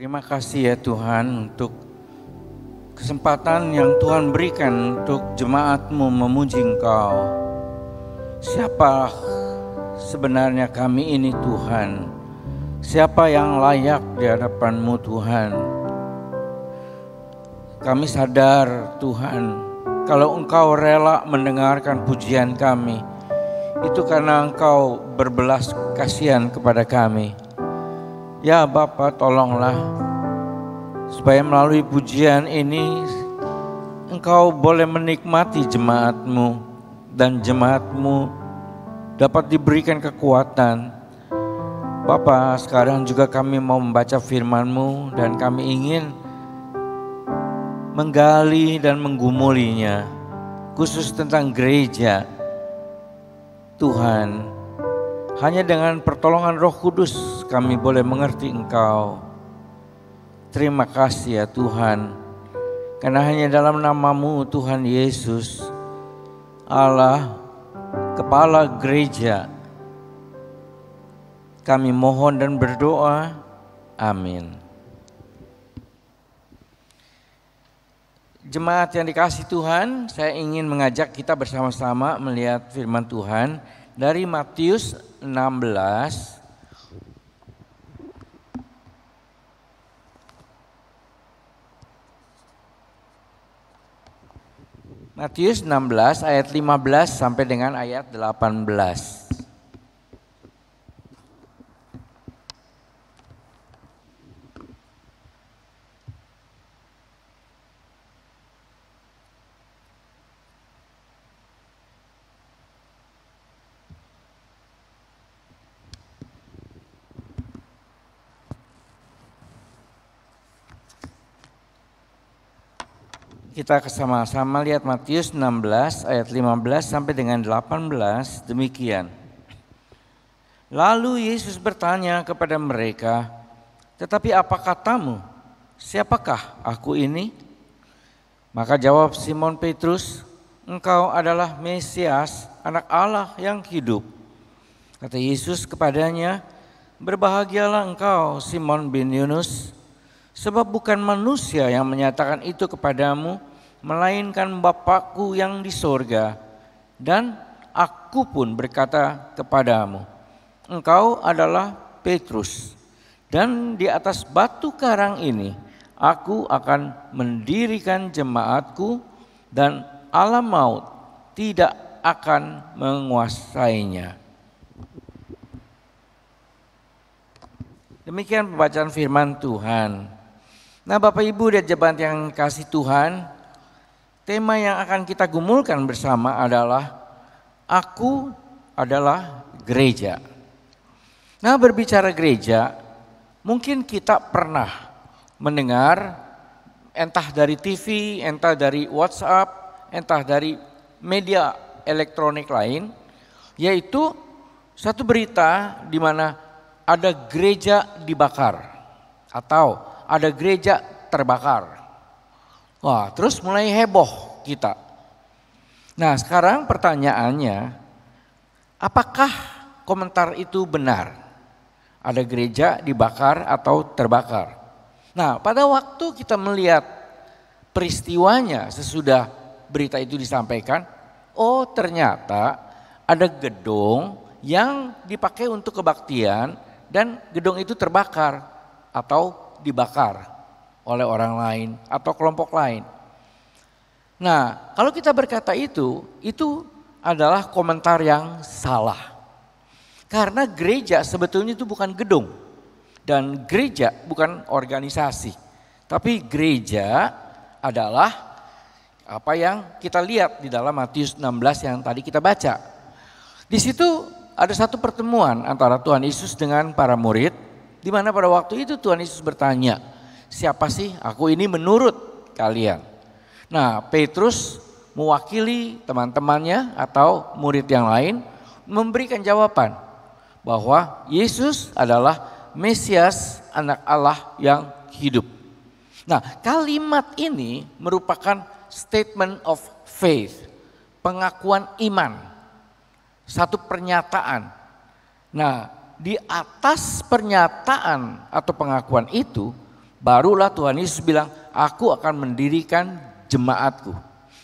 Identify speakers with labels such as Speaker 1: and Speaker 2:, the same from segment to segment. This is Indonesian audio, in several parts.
Speaker 1: Terima kasih ya Tuhan untuk kesempatan yang Tuhan berikan untuk jemaat-Mu memuji Engkau. Siapa sebenarnya kami ini Tuhan? Siapa yang layak di hadapan-Mu Tuhan? Kami sadar Tuhan, kalau Engkau rela mendengarkan pujian kami, itu karena Engkau berbelas kasihan kepada kami. Ya Bapa, tolonglah supaya melalui pujian ini Engkau boleh menikmati jemaat-Mu dan jemaat-Mu dapat diberikan kekuatan. Bapa, sekarang juga kami mau membaca firman-Mu dan kami ingin menggali dan menggumulinya, khusus tentang gereja. Tuhan, hanya dengan pertolongan Roh Kudus kami boleh mengerti Engkau. Terima kasih ya Tuhan, karena hanya dalam nama-Mu Tuhan Yesus, Allah, Kepala Gereja, kami mohon dan berdoa. Amin. Jemaat yang dikasihi Tuhan, saya ingin mengajak kita bersama-sama melihat firman Tuhan dari Matius 16. Matius 16 ayat 15 sampai dengan ayat 18. Kita sama-sama lihat Matius 16 ayat 15 sampai dengan 18, demikian. Lalu Yesus bertanya kepada mereka, "Tetapi apa katamu? Siapakah aku ini?" Maka jawab Simon Petrus, "Engkau adalah Mesias, Anak Allah yang hidup." Kata Yesus kepadanya, "Berbahagialah engkau Simon bin Yunus, sebab bukan manusia yang menyatakan itu kepadamu, melainkan Bapa-Ku yang di sorga. Dan aku pun berkata kepadamu, engkau adalah Petrus, dan di atas batu karang ini aku akan mendirikan jemaatku, dan alam maut tidak akan menguasainya." Demikian pembacaan firman Tuhan. Nah, Bapak Ibu dan jemaat yang kasih Tuhan, tema yang akan kita gumulkan bersama adalah Aku adalah gereja. Nah, berbicara gereja, mungkin kita pernah mendengar entah dari TV, entah dari WhatsApp, entah dari media elektronik lain, yaitu satu berita di mana ada gereja dibakar atau ada gereja terbakar. Wah, terus mulai heboh kita. Nah, sekarang pertanyaannya, apakah komentar itu benar? Ada gereja dibakar atau terbakar? Nah, pada waktu kita melihat peristiwanya sesudah berita itu disampaikan, oh ternyata ada gedung yang dipakai untuk kebaktian dan gedung itu terbakar atau dibakar oleh orang lain atau kelompok lain. Nah, kalau kita berkata itu adalah komentar yang salah. Karena gereja sebetulnya itu bukan gedung dan gereja bukan organisasi. Tapi gereja adalah apa yang kita lihat di dalam Matius 16 yang tadi kita baca. Di situ ada satu pertemuan antara Tuhan Yesus dengan para murid, di mana pada waktu itu Tuhan Yesus bertanya, "Siapa sih aku ini menurut kalian?" Nah, Petrus mewakili teman-temannya atau murid yang lain memberikan jawaban bahwa Yesus adalah Mesias, Anak Allah yang hidup. Nah, kalimat ini merupakan statement of faith, pengakuan iman, satu pernyataan. Nah, di atas pernyataan atau pengakuan itu barulah Tuhan Yesus bilang, aku akan mendirikan jemaatku.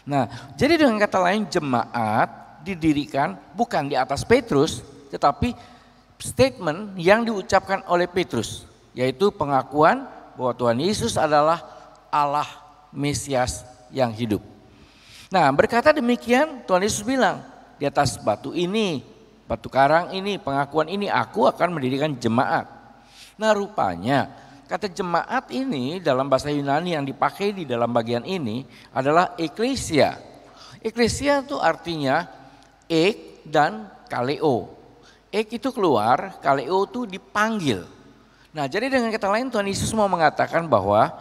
Speaker 1: Nah, jadi dengan kata lain jemaat didirikan bukan di atas Petrus, tetapi statement yang diucapkan oleh Petrus, yaitu pengakuan bahwa Tuhan Yesus adalah Allah Mesias yang hidup. Nah, berkata demikian Tuhan Yesus bilang, di atas batu ini, batu karang ini, pengakuan ini aku akan mendirikan jemaat. Nah, rupanya kata jemaat ini dalam bahasa Yunani yang dipakai di dalam bagian ini adalah eklesia. Eklesia itu artinya ek dan kaleo. Ek itu keluar, kaleo itu dipanggil. Nah, jadi dengan kata lain Tuhan Yesus mau mengatakan bahwa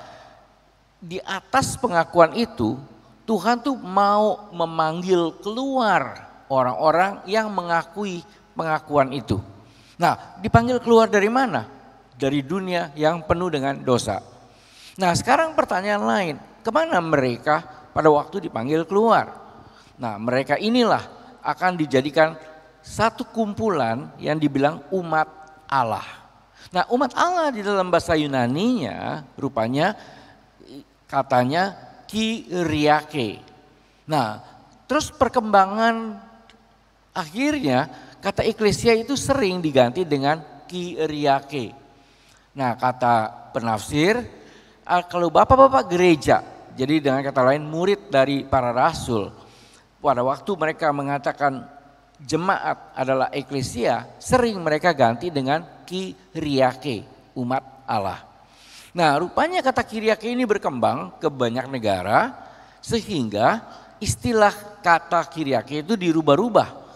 Speaker 1: di atas pengakuan itu Tuhan tuh mau memanggil keluar orang-orang yang mengakui pengakuan itu. Nah, dipanggil keluar dari mana? Dari dunia yang penuh dengan dosa. Nah, sekarang pertanyaan lain, kemana mereka pada waktu dipanggil keluar? Nah, mereka inilah akan dijadikan satu kumpulan yang dibilang umat Allah. Nah, umat Allah di dalam bahasa Yunaninya rupanya katanya Kyriake. Nah, terus perkembangan akhirnya kata eklesia itu sering diganti dengan Kyriake. Nah, kata penafsir, kalau bapak-bapak gereja, jadi dengan kata lain murid dari para rasul, pada waktu mereka mengatakan jemaat adalah eklesia, sering mereka ganti dengan Kyriake, umat Allah. Nah, rupanya kata Kyriake ini berkembang ke banyak negara sehingga istilah kata Kyriake itu dirubah-rubah.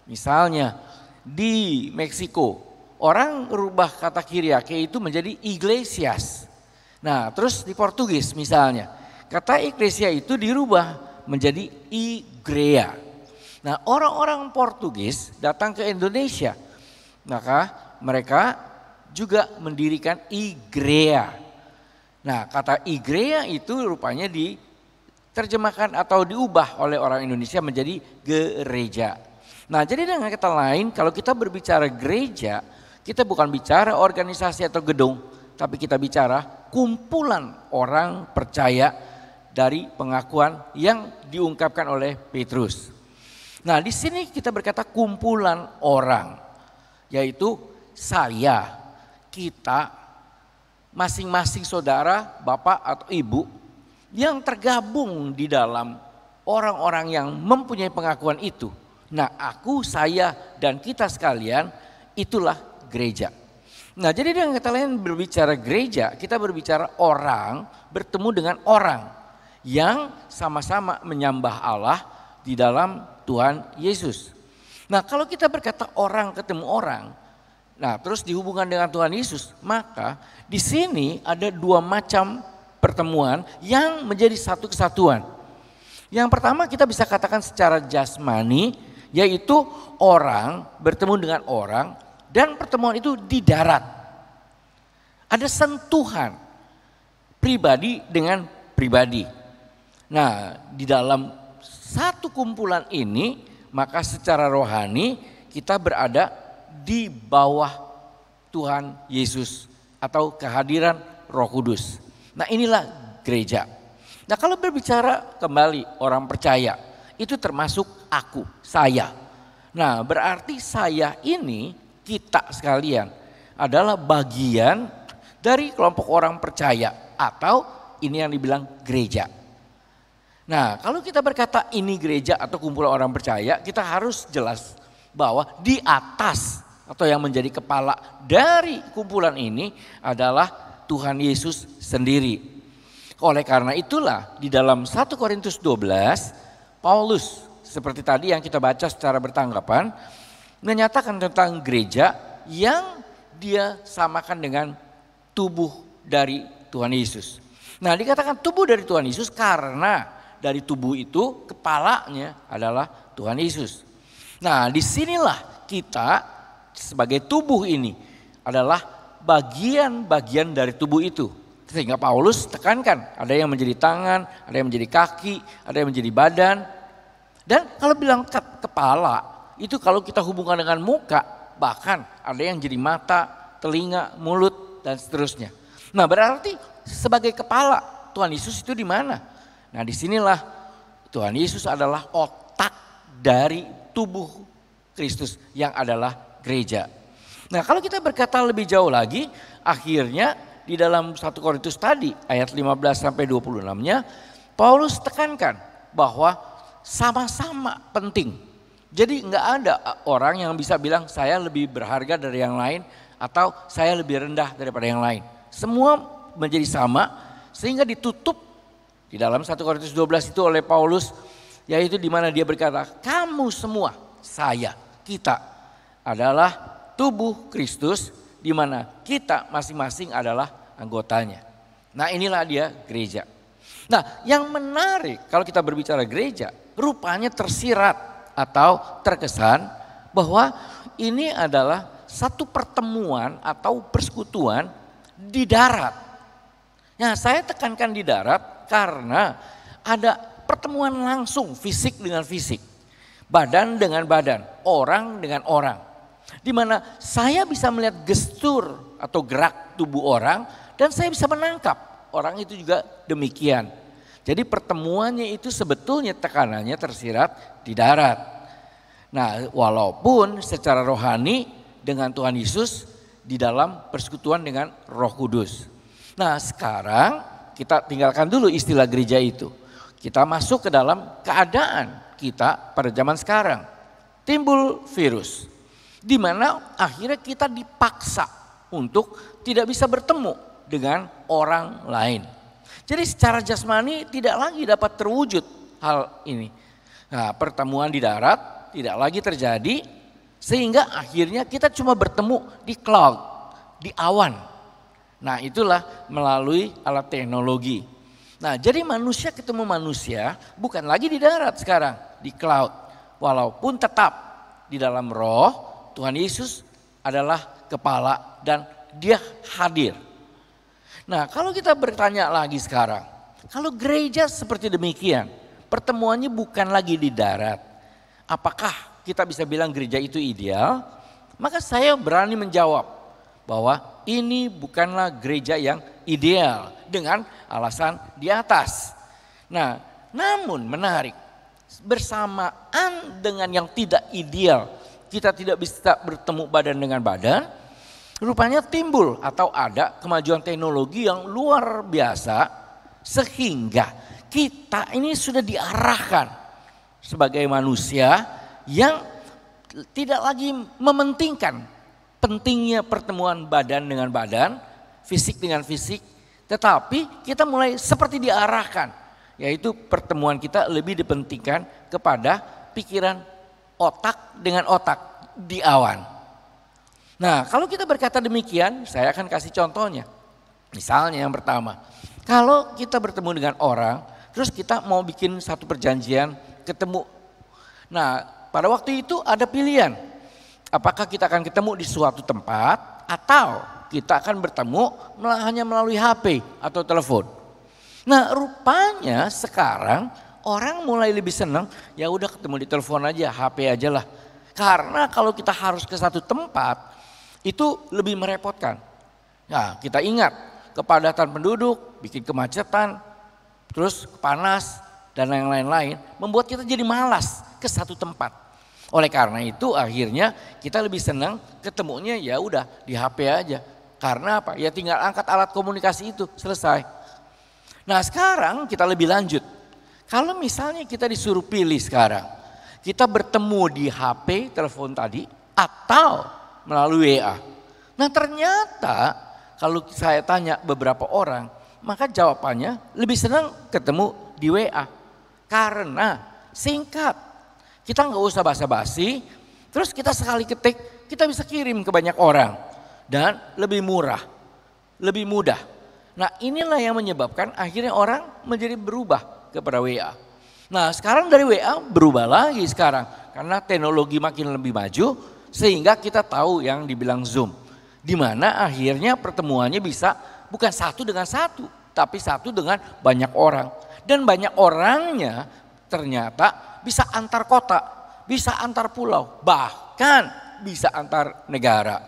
Speaker 1: Misalnya di Meksiko orang rubah kata Kyriake itu menjadi iglesias. Nah, terus di Portugis misalnya kata eklesia itu dirubah menjadi igreja. Nah, orang-orang Portugis datang ke Indonesia, maka mereka juga mendirikan igreja. Nah, kata igreja itu rupanya diterjemahkan atau diubah oleh orang Indonesia menjadi gereja. Nah, jadi dengan kata lain kalau kita berbicara gereja, kita bukan bicara organisasi atau gedung, tapi kita bicara kumpulan orang percaya dari pengakuan yang diungkapkan oleh Petrus. Nah, di sini kita berkata kumpulan orang, yaitu saya, kita, masing-masing saudara, bapak atau ibu yang tergabung di dalam orang-orang yang mempunyai pengakuan itu. Nah, aku, saya, dan kita sekalian itulah gereja. Nah, jadi dengan kata lain berbicara gereja, kita berbicara orang bertemu dengan orang yang sama-sama menyembah Allah di dalam Tuhan Yesus. Nah, kalau kita berkata orang ketemu orang, nah terus dihubungkan dengan Tuhan Yesus, maka di sini ada dua macam pertemuan yang menjadi satu kesatuan. Yang pertama kita bisa katakan secara jasmani, yaitu orang bertemu dengan orang dan pertemuan itu di darat. Ada sentuhan pribadi dengan pribadi. Nah, di dalam satu kumpulan ini maka secara rohani kita berada di bawah Tuhan Yesus atau kehadiran Roh Kudus. Nah, inilah gereja. Nah, kalau berbicara kembali orang percaya, itu termasuk aku, saya. Nah, berarti saya ini, kita sekalian adalah bagian dari kelompok orang percaya atau ini yang dibilang gereja. Nah, kalau kita berkata ini gereja atau kumpulan orang percaya, kita harus jelas bahwa di atas atau yang menjadi kepala dari kumpulan ini adalah Tuhan Yesus sendiri. Oleh karena itulah di dalam 1 Korintus 12, Paulus seperti tadi yang kita baca secara bertanggapan menyatakan tentang gereja yang dia samakan dengan tubuh dari Tuhan Yesus. Nah, dikatakan tubuh dari Tuhan Yesus karena dari tubuh itu kepalanya adalah Tuhan Yesus. Nah, disinilah kita sebagai tubuh ini adalah bagian-bagian dari tubuh itu. Sehingga Paulus tekankan ada yang menjadi tangan, ada yang menjadi kaki, ada yang menjadi badan. Dan kalau bilang kepala itu kalau kita hubungkan dengan muka, bahkan ada yang jadi mata, telinga, mulut dan seterusnya. Nah, berarti sebagai kepala. Tuhan Yesus itu di mana? Nah, disinilah Tuhan Yesus adalah otak dari tubuh Kristus yang adalah gereja. Nah, kalau kita berkata lebih jauh lagi, akhirnya di dalam 1 Korintus tadi ayat 15 sampai 26-nya Paulus tekankan bahwa sama-sama penting. Jadi enggak ada orang yang bisa bilang saya lebih berharga dari yang lain atau saya lebih rendah daripada yang lain. Semua menjadi sama sehingga ditutup di dalam 1 Korintus 12 itu oleh Paulus, yaitu di mana dia berkata, kamu semua, saya, kita adalah tubuh Kristus di mana kita masing-masing adalah anggotanya. Nah, inilah dia gereja. Nah, yang menarik kalau kita berbicara gereja, rupanya tersirat atau terkesan bahwa ini adalah satu pertemuan atau persekutuan di darat. Nah, saya tekankan di darat karena ada pertemuan langsung fisik dengan fisik, badan dengan badan, orang dengan orang. Di mana saya bisa melihat gestur atau gerak tubuh orang dan saya bisa menangkap orang itu juga demikian. Jadi pertemuannya itu sebetulnya tekanannya tersirat di darat. Nah, walaupun secara rohani dengan Tuhan Yesus di dalam persekutuan dengan Roh Kudus. Nah, sekarang kita tinggalkan dulu istilah gereja itu. Kita masuk ke dalam keadaan kita pada zaman sekarang. Timbul virus. Di mana akhirnya kita dipaksa untuk tidak bisa bertemu dengan orang lain. Jadi secara jasmani tidak lagi dapat terwujud hal ini. Nah, pertemuan di darat tidak lagi terjadi sehingga akhirnya kita cuma bertemu di cloud, di awan. Nah, itulah melalui alat teknologi. Nah, jadi manusia ketemu manusia bukan lagi di darat sekarang, di cloud. Walaupun tetap di dalam roh, Tuhan Yesus adalah kepala dan dia hadir. Nah, kalau kita bertanya lagi sekarang, kalau gereja seperti demikian, pertemuannya bukan lagi di darat, apakah kita bisa bilang gereja itu ideal? Maka saya berani menjawab bahwa ini bukanlah gereja yang ideal dengan alasan di atas. Nah, namun menarik, bersamaan dengan yang tidak ideal, kita tidak bisa bertemu badan dengan badan, rupanya timbul atau ada kemajuan teknologi yang luar biasa sehingga kita ini sudah diarahkan sebagai manusia yang tidak lagi mementingkan pentingnya pertemuan badan dengan badan, fisik dengan fisik, tetapi kita mulai seperti diarahkan, yaitu pertemuan kita lebih dipentingkan kepada pikiran otak dengan otak di awan. Nah, kalau kita berkata demikian, saya akan kasih contohnya. Misalnya yang pertama, kalau kita bertemu dengan orang, terus kita mau bikin satu perjanjian ketemu. Nah, pada waktu itu ada pilihan. Apakah kita akan ketemu di suatu tempat atau kita akan bertemu hanya melalui HP atau telepon. Nah, rupanya sekarang orang mulai lebih senang, ya udah ketemu di telepon aja, HP aja lah. Karena kalau kita harus ke satu tempat, itu lebih merepotkan. Nah, kita ingat kepadatan penduduk, bikin kemacetan, terus panas dan yang lain-lain membuat kita jadi malas ke satu tempat. Oleh karena itu akhirnya kita lebih senang ketemunya ya udah di HP aja. Karena apa? Ya tinggal angkat alat komunikasi itu, selesai. Nah, sekarang kita lebih lanjut. Kalau misalnya kita disuruh pilih sekarang, kita bertemu di HP, telepon tadi atau melalui WA. Nah, ternyata kalau saya tanya beberapa orang, maka jawabannya lebih senang ketemu di WA. Karena singkat, kita nggak usah basa-basi, terus kita sekali ketik, kita bisa kirim ke banyak orang. Dan lebih murah, lebih mudah. Nah, inilah yang menyebabkan akhirnya orang menjadi berubah kepada WA. Nah, sekarang dari WA berubah lagi sekarang. Karena teknologi makin lebih maju, sehingga kita tahu yang dibilang Zoom. Di mana akhirnya pertemuannya bisa bukan satu dengan satu, tapi satu dengan banyak orang. Dan banyak orangnya ternyata bisa antar kota, bisa antar pulau, bahkan bisa antar negara.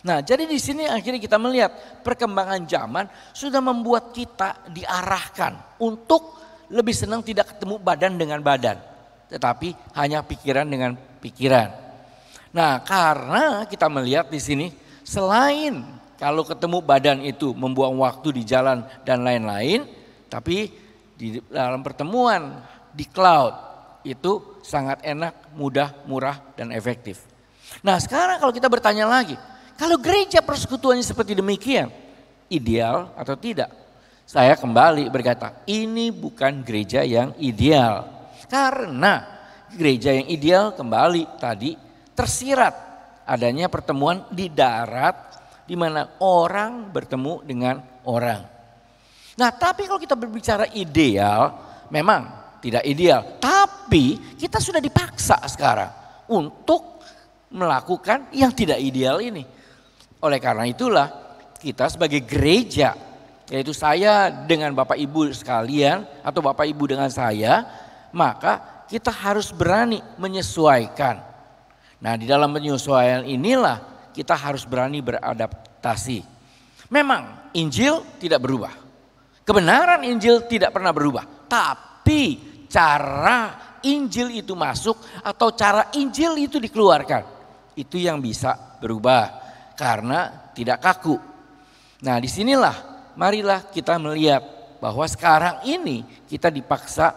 Speaker 1: Nah, jadi di sini akhirnya kita melihat perkembangan zaman sudah membuat kita diarahkan untuk lebih senang tidak ketemu badan dengan badan, tetapi hanya pikiran dengan pikiran. Nah, karena kita melihat di sini selain kalau ketemu badan itu membuang waktu di jalan dan lain-lain, tapi di dalam pertemuan di cloud itu sangat enak, mudah, murah, dan efektif. Nah, sekarang kalau kita bertanya lagi, kalau gereja persekutuannya seperti demikian, ideal atau tidak? Saya kembali berkata, ini bukan gereja yang ideal. Karena gereja yang ideal kembali tadi tersirat adanya pertemuan di darat di mana orang bertemu dengan orang. Nah, tapi kalau kita berbicara ideal, memang tidak ideal. Tapi kita sudah dipaksa sekarang untuk melakukan yang tidak ideal ini. Oleh karena itulah kita sebagai gereja, yaitu saya dengan Bapak Ibu sekalian atau Bapak Ibu dengan saya, maka kita harus berani menyesuaikan. Nah, di dalam penyesuaian inilah kita harus berani beradaptasi. Memang Injil tidak berubah. Kebenaran Injil tidak pernah berubah. Tapi cara Injil itu masuk atau cara Injil itu dikeluarkan, itu yang bisa berubah. Karena tidak kaku. Nah, disinilah marilah kita melihat bahwa sekarang ini kita dipaksa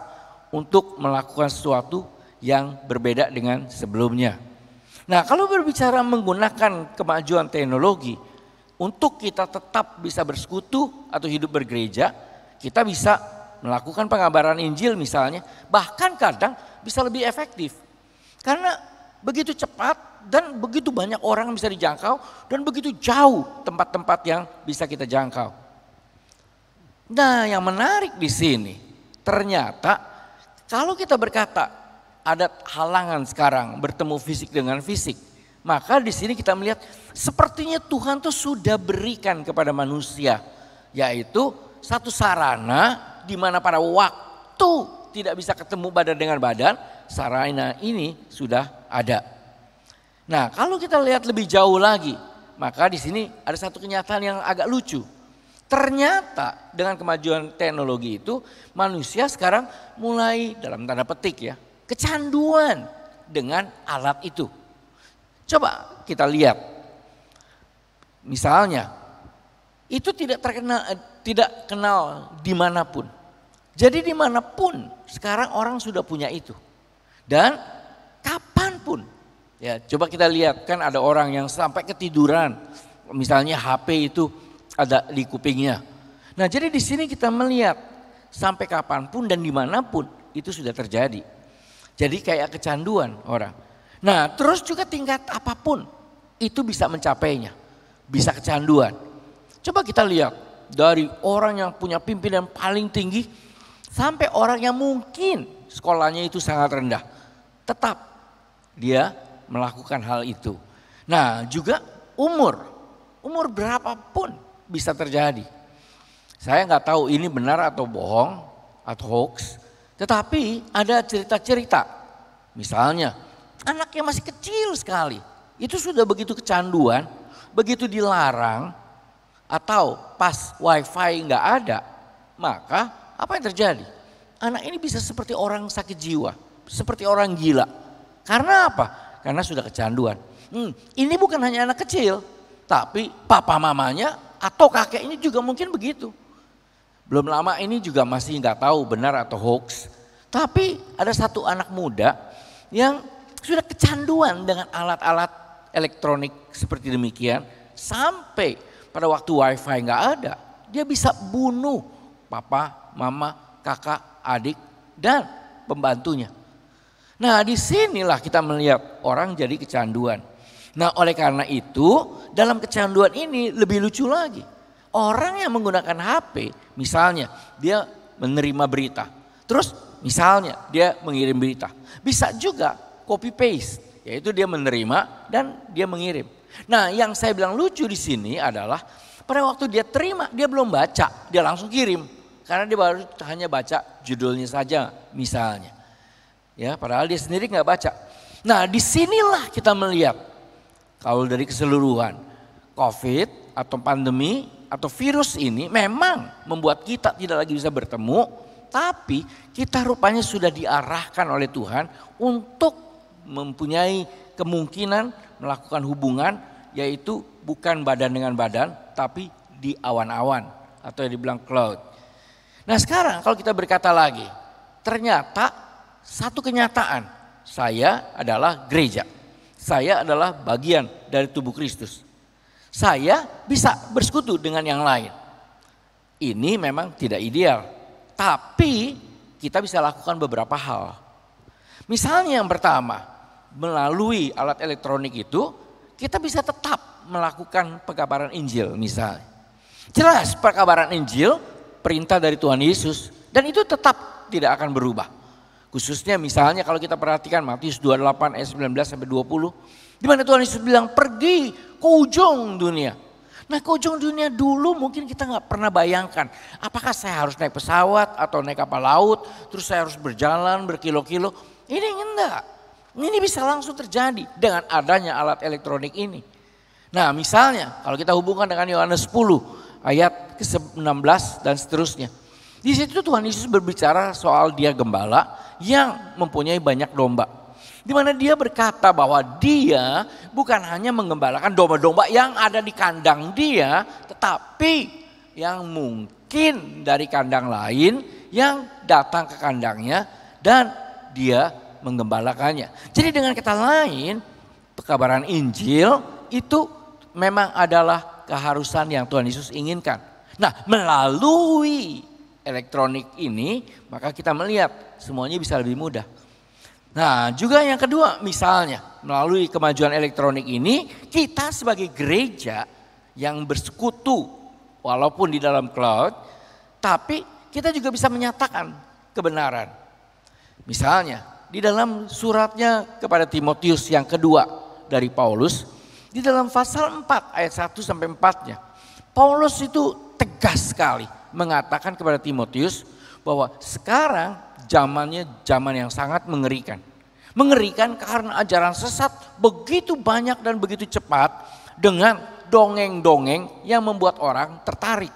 Speaker 1: untuk melakukan sesuatu yang berbeda dengan sebelumnya. Nah, kalau berbicara menggunakan kemajuan teknologi untuk kita tetap bisa bersekutu atau hidup bergereja, kita bisa melakukan pengabaran Injil misalnya, bahkan kadang bisa lebih efektif. Karena begitu cepat dan begitu banyak orang bisa dijangkau dan begitu jauh tempat-tempat yang bisa kita jangkau. Nah, yang menarik di sini ternyata kalau kita berkata ada halangan sekarang bertemu fisik dengan fisik, maka di sini kita melihat sepertinya Tuhan tuh sudah berikan kepada manusia, yaitu satu sarana di mana pada waktu tidak bisa ketemu badan dengan badan, sarana ini sudah ada. Nah, kalau kita lihat lebih jauh lagi, maka di sini ada satu kenyataan yang agak lucu. Ternyata dengan kemajuan teknologi itu manusia sekarang mulai dalam tanda petik ya, kecanduan dengan alat itu. Coba kita lihat. Misalnya, itu tidak kenal dimanapun. Jadi dimanapun sekarang orang sudah punya itu. Dan kapanpun. Ya, coba kita lihat, kan ada orang yang sampai ketiduran, misalnya HP itu ada di kupingnya. Nah, jadi di sini kita melihat sampai kapanpun dan dimanapun itu sudah terjadi. Jadi kayak kecanduan orang. Nah, terus juga tingkat apapun itu bisa mencapainya, bisa kecanduan. Coba kita lihat dari orang yang punya pimpinan paling tinggi sampai orang yang mungkin sekolahnya itu sangat rendah, tetap dia melakukan hal itu. Nah, juga umur berapapun bisa terjadi. Saya nggak tahu ini benar atau bohong atau hoax, tetapi ada cerita-cerita. Misalnya anak yang masih kecil sekali, itu sudah begitu kecanduan, begitu dilarang atau pas wifi nggak ada, maka apa yang terjadi? Anak ini bisa seperti orang sakit jiwa, seperti orang gila. Karena apa? Karena sudah kecanduan. Ini bukan hanya anak kecil, tapi papa mamanya atau kakeknya juga mungkin begitu. Belum lama ini juga masih nggak tahu benar atau hoax. Tapi ada satu anak muda yang sudah kecanduan dengan alat-alat elektronik seperti demikian. Sampai pada waktu wifi nggak ada, dia bisa bunuh papa, mama, kakak, adik, dan pembantunya. Nah, disinilah kita melihat orang jadi kecanduan. Nah, oleh karena itu dalam kecanduan ini lebih lucu lagi. Orang yang menggunakan HP misalnya dia menerima berita. Terus misalnya dia mengirim berita. Bisa juga copy paste, yaitu dia menerima dan dia mengirim. Nah, yang saya bilang lucu di sini adalah pada waktu dia terima dia belum baca, dia langsung kirim. Karena dia baru hanya baca judulnya saja misalnya. Ya, padahal dia sendiri nggak baca. Nah, disinilah kita melihat kalau dari keseluruhan COVID atau pandemi atau virus ini memang membuat kita tidak lagi bisa bertemu, tapi kita rupanya sudah diarahkan oleh Tuhan untuk mempunyai kemungkinan melakukan hubungan, yaitu bukan badan dengan badan, tapi di awan-awan atau yang dibilang cloud. Nah sekarang kalau kita berkata lagi, ternyata satu kenyataan, saya adalah gereja, saya adalah bagian dari tubuh Kristus. Saya bisa bersekutu dengan yang lain. Ini memang tidak ideal, tapi kita bisa lakukan beberapa hal. Misalnya yang pertama, melalui alat elektronik itu kita bisa tetap melakukan pekabaran Injil misalnya. Jelas pekabaran Injil perintah dari Tuhan Yesus dan itu tetap tidak akan berubah. Khususnya misalnya kalau kita perhatikan Matius 28 ayat 19 sampai 20, di mana Tuhan Yesus bilang pergi ke ujung dunia. Nah ke ujung dunia dulu mungkin kita nggak pernah bayangkan, apakah saya harus naik pesawat atau naik kapal laut, terus saya harus berjalan berkilo-kilo. Ini enggak, ini bisa langsung terjadi dengan adanya alat elektronik ini. Nah misalnya kalau kita hubungkan dengan Yohanes 10 ayat ke-16 dan seterusnya. Di situ Tuhan Yesus berbicara soal dia gembala yang mempunyai banyak domba. Di mana dia berkata bahwa dia bukan hanya menggembalakan domba-domba yang ada di kandang dia, tetapi yang mungkin dari kandang lain yang datang ke kandangnya dan dia menggembalakannya. Jadi dengan kata lain, pekabaran Injil itu memang adalah keharusan yang Tuhan Yesus inginkan. Nah, melalui elektronik ini maka kita melihat semuanya bisa lebih mudah. Nah juga yang kedua misalnya melalui kemajuan elektronik ini kita sebagai gereja yang bersekutu walaupun di dalam cloud, tapi kita juga bisa menyatakan kebenaran. Misalnya di dalam suratnya kepada Timotius yang kedua dari Paulus, di dalam pasal 4 ayat 1 sampai 4-nya, Paulus itu tegas sekali mengatakan kepada Timotius bahwa sekarang zamannya zaman yang sangat mengerikan. Mengerikan karena ajaran sesat begitu banyak dan begitu cepat dengan dongeng-dongeng yang membuat orang tertarik.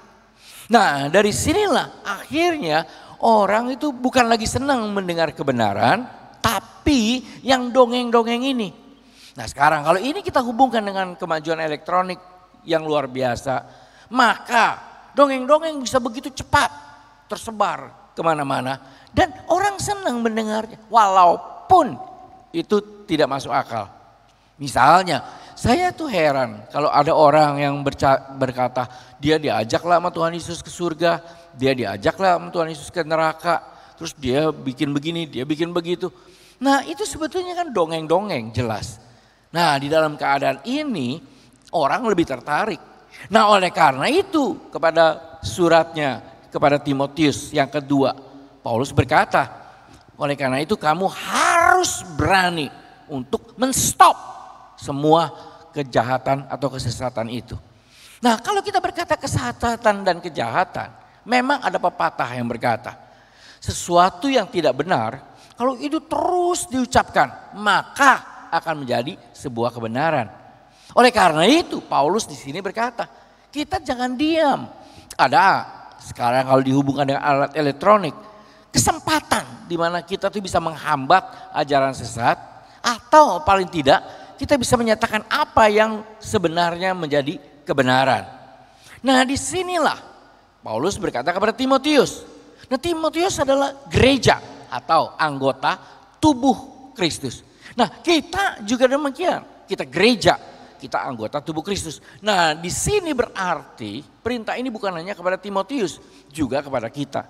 Speaker 1: Nah dari sinilah akhirnya orang itu bukan lagi senang mendengar kebenaran, tapi yang dongeng-dongeng ini. Nah sekarang kalau ini kita hubungkan dengan kemajuan elektronik yang luar biasa, maka dongeng-dongeng bisa begitu cepat tersebar kemana-mana dan orang senang mendengarnya walaupun itu tidak masuk akal. Misalnya saya tuh heran kalau ada orang yang berkata dia diajaklah sama Tuhan Yesus ke surga, dia diajaklah sama Tuhan Yesus ke neraka, terus dia bikin begini, dia bikin begitu. Nah itu sebetulnya kan dongeng-dongeng jelas. Nah di dalam keadaan ini orang lebih tertarik. Nah oleh karena itu kepada suratnya kepada Timotius yang kedua, Paulus berkata, oleh karena itu kamu harus berani untuk menstop semua kejahatan atau kesesatan itu. Nah kalau kita berkata kesesatan dan kejahatan, memang ada pepatah yang berkata, sesuatu yang tidak benar kalau itu terus diucapkan maka akan menjadi sebuah kebenaran. Oleh karena itu Paulus di sini berkata, kita jangan diam. Ada sekarang kalau dihubungkan dengan alat elektronik, kesempatan di mana kita tuh bisa menghambat ajaran sesat atau paling tidak kita bisa menyatakan apa yang sebenarnya menjadi kebenaran. Nah disinilah Paulus berkata kepada Timotius. Nah Timotius adalah gereja atau anggota tubuh Kristus. Nah kita juga demikian, kita gereja, kita anggota tubuh Kristus. Nah di sini berarti perintah ini bukan hanya kepada Timotius, juga kepada kita.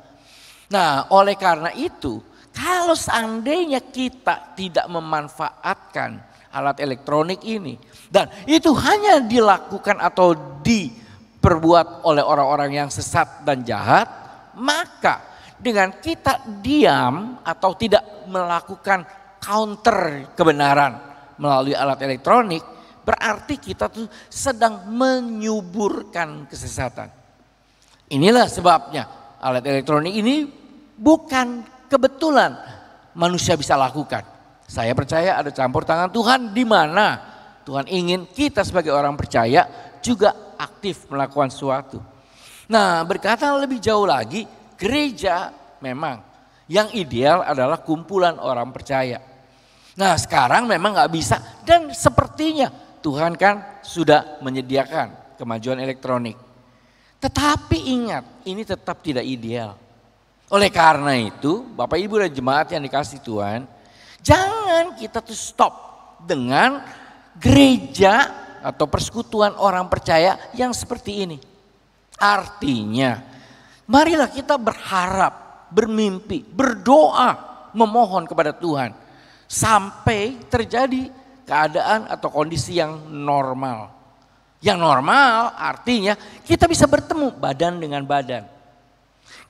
Speaker 1: Nah oleh karena itu kalau seandainya kita tidak memanfaatkan alat elektronik ini dan itu hanya dilakukan atau diperbuat oleh orang-orang yang sesat dan jahat, maka dengan kita diam atau tidak melakukan counter kebenaran melalui alat elektronik, berarti kita tuh sedang menyuburkan kesesatan. Inilah sebabnya alat elektronik ini bukan kebetulan manusia bisa lakukan. Saya percaya ada campur tangan Tuhan di mana Tuhan ingin kita sebagai orang percaya juga aktif melakukan sesuatu. Nah, berkata lebih jauh lagi, gereja memang yang ideal adalah kumpulan orang percaya. Nah, sekarang memang nggak bisa, dan sepertinya Tuhan kan sudah menyediakan kemajuan elektronik. Tetapi ingat, ini tetap tidak ideal. Oleh karena itu, Bapak Ibu dan jemaat yang dikasih Tuhan, jangan kita tuh stop dengan gereja atau persekutuan orang percaya yang seperti ini. Artinya, marilah kita berharap, bermimpi, berdoa, memohon kepada Tuhan sampai terjadi keadaan atau kondisi yang normal. Yang normal artinya kita bisa bertemu badan dengan badan.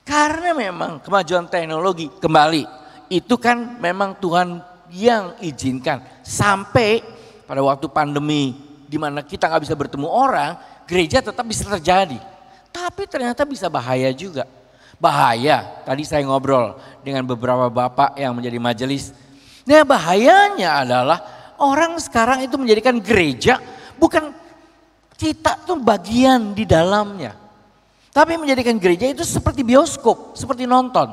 Speaker 1: Karena memang kemajuan teknologi kembali itu kan memang Tuhan yang izinkan. Sampai pada waktu pandemi di mana kita nggak bisa bertemu orang, gereja tetap bisa terjadi. Tapi ternyata bisa bahaya juga. Bahaya, tadi saya ngobrol dengan beberapa bapak yang menjadi majelis. Nah, bahayanya adalah orang sekarang itu menjadikan gereja bukan kita tuh bagian di dalamnya. Tapi menjadikan gereja itu seperti bioskop, seperti nonton.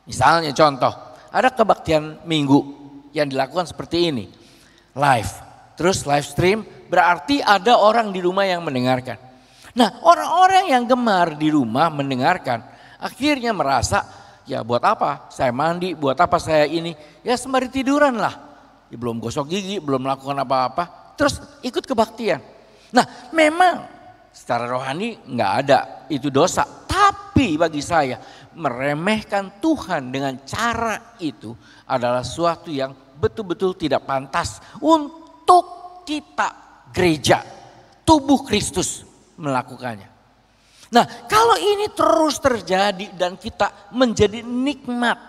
Speaker 1: Misalnya contoh, ada kebaktian minggu yang dilakukan seperti ini. Live, terus live stream berarti ada orang di rumah yang mendengarkan. Nah, orang-orang yang gemar di rumah mendengarkan akhirnya merasa, ya buat apa saya mandi, buat apa saya ini, ya sembari tiduran lah. Ya, belum gosok gigi, belum melakukan apa-apa, terus ikut kebaktian. Nah, memang secara rohani nggak ada itu dosa. Tapi bagi saya meremehkan Tuhan dengan cara itu adalah suatu yang betul-betul tidak pantas untuk kita gereja, tubuh Kristus melakukannya. Nah, kalau ini terus terjadi dan kita menjadi nikmat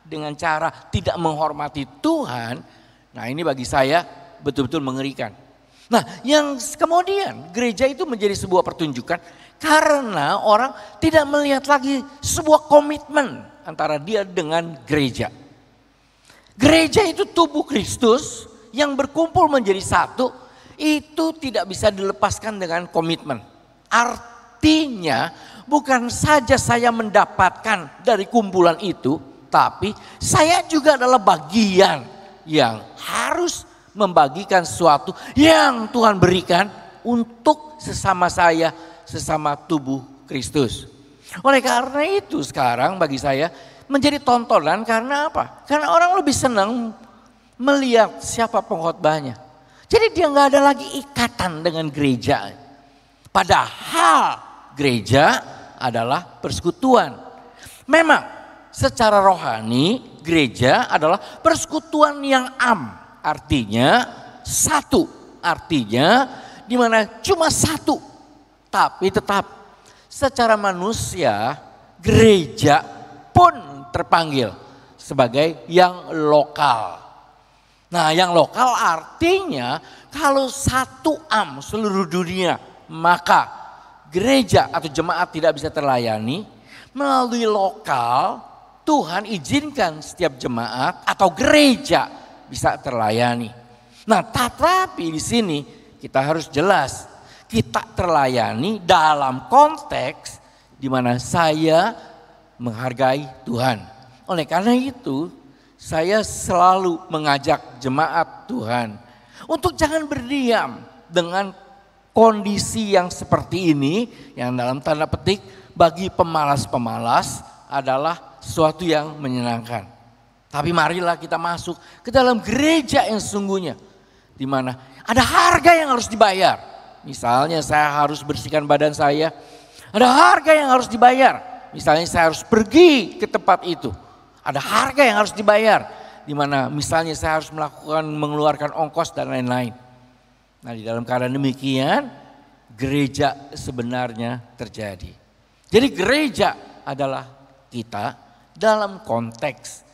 Speaker 1: dengan cara tidak menghormati Tuhan, nah ini bagi saya betul-betul mengerikan. Nah, yang kemudian gereja itu menjadi sebuah pertunjukan karena orang tidak melihat lagi sebuah komitmen antara dia dengan gereja. Gereja itu tubuh Kristus yang berkumpul menjadi satu, itu tidak bisa dilepaskan dengan komitmen. Artinya bukan saja saya mendapatkan dari kumpulan itu, tapi saya juga adalah bagian yang harus membagikan sesuatu yang Tuhan berikan untuk sesama saya, sesama tubuh Kristus. Oleh karena itu sekarang bagi saya menjadi tontonan karena apa? Karena orang lebih senang melihat siapa pengkhotbahnya. Jadi dia nggak ada lagi ikatan dengan gereja. Padahal gereja adalah persekutuan. Memang secara rohani gereja adalah persekutuan yang artinya satu, artinya di mana cuma satu. Tapi tetap secara manusia gereja pun terpanggil sebagai yang lokal. Nah, yang lokal artinya kalau satu seluruh dunia, maka gereja atau jemaat tidak bisa terlayani. Melalui lokal Tuhan izinkan setiap jemaat atau gereja bisa terlayani. Nah, tetapi di sini kita harus jelas, kita terlayani dalam konteks di mana saya menghargai Tuhan. Oleh karena itu, saya selalu mengajak jemaat Tuhan untuk jangan berdiam dengan kondisi yang seperti ini, yang dalam tanda petik bagi pemalas-pemalas adalah sesuatu yang menyenangkan. Tapi marilah kita masuk ke dalam gereja yang sesungguhnya, di mana ada harga yang harus dibayar. Misalnya saya harus bersihkan badan saya, ada harga yang harus dibayar. Misalnya saya harus pergi ke tempat itu, ada harga yang harus dibayar. Di mana misalnya saya harus mengeluarkan ongkos dan lain-lain. Nah, di dalam keadaan demikian, gereja sebenarnya terjadi. Jadi gereja adalah kita dalam konteks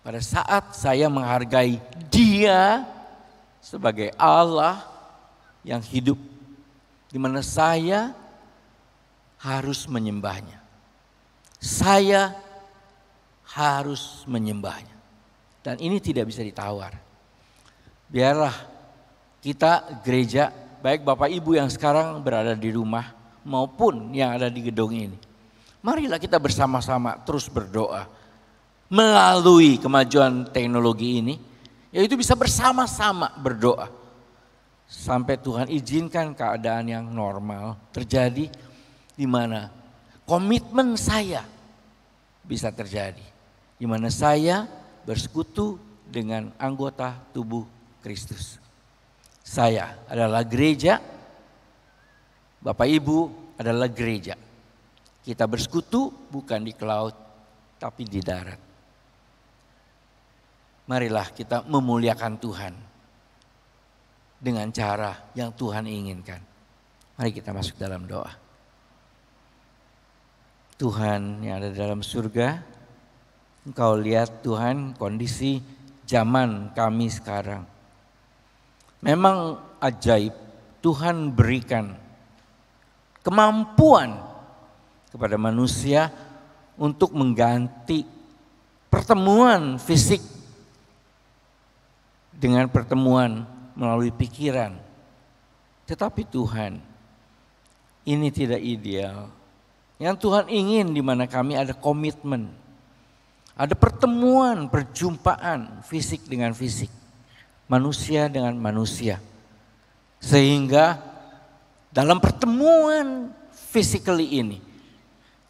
Speaker 1: pada saat saya menghargai Dia sebagai Allah yang hidup, di mana saya harus menyembahnya. Saya harus menyembahnya. Dan ini tidak bisa ditawar. Biarlah kita gereja baik Bapak Ibu yang sekarang berada di rumah maupun yang ada di gedung ini. Marilah kita bersama-sama terus berdoa melalui kemajuan teknologi ini, yaitu bisa bersama-sama berdoa sampai Tuhan izinkan keadaan yang normal terjadi, di mana komitmen saya bisa terjadi, di mana saya bersekutu dengan anggota tubuh Kristus. Saya adalah gereja, Bapak Ibu adalah gereja. Kita bersekutu bukan di laut, tapi di darat. Marilah kita memuliakan Tuhan dengan cara yang Tuhan inginkan. Mari kita masuk dalam doa. Tuhan yang ada dalam surga, Engkau lihat Tuhan kondisi zaman kami sekarang. Memang ajaib, Tuhan berikan kemampuan kepada manusia untuk mengganti pertemuan fisik dengan pertemuan melalui pikiran. Tetapi Tuhan, ini tidak ideal. Yang Tuhan ingin di mana kami ada komitmen, ada pertemuan, perjumpaan fisik dengan fisik, manusia dengan manusia. Sehingga dalam pertemuan physically ini,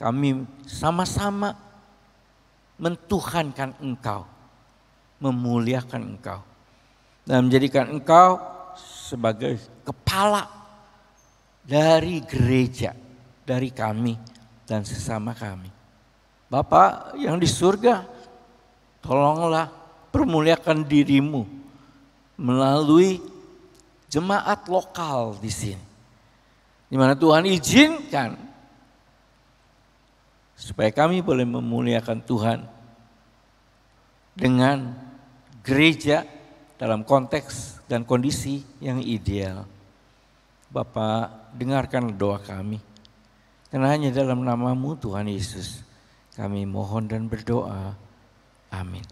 Speaker 1: kami sama-sama mentuhankan Engkau, memuliakan Engkau, dan menjadikan Engkau sebagai kepala dari gereja, dari kami dan sesama kami. Bapa yang di surga, tolonglah permuliakan dirimu melalui jemaat lokal di sini, di mana Tuhan izinkan supaya kami boleh memuliakan Tuhan dengan gereja dalam konteks dan kondisi yang ideal. Bapa, dengarkan doa kami, karena hanya dalam nama-Mu Tuhan Yesus kami mohon dan berdoa. Amin.